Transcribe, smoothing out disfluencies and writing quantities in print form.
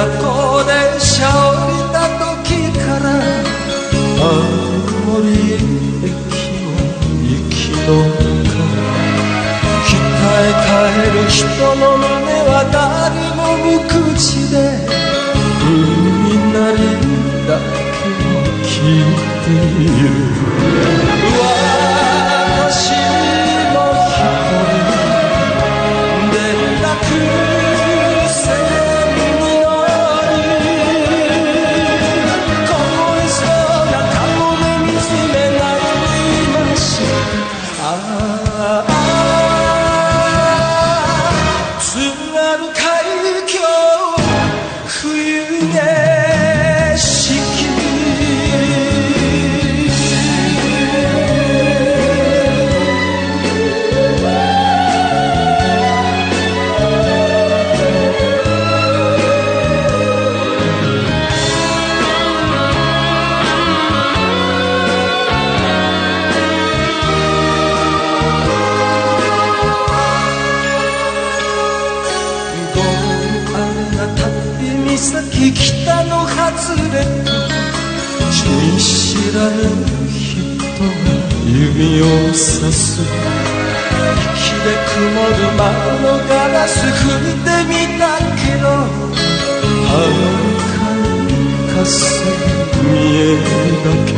港電車降りた時から青森駅を行きの中、北へ帰る人の胸は誰も無口で、海なりだけを聞いている。私も一人連絡船に乗り、凍えそうな顔で見つめ泣いていました。津軽海峡冬景色、先北の外れと見知らぬ人が指をさす。息で曇る窓のガラス拭いてみたけど、遥かに霞見えるだけ。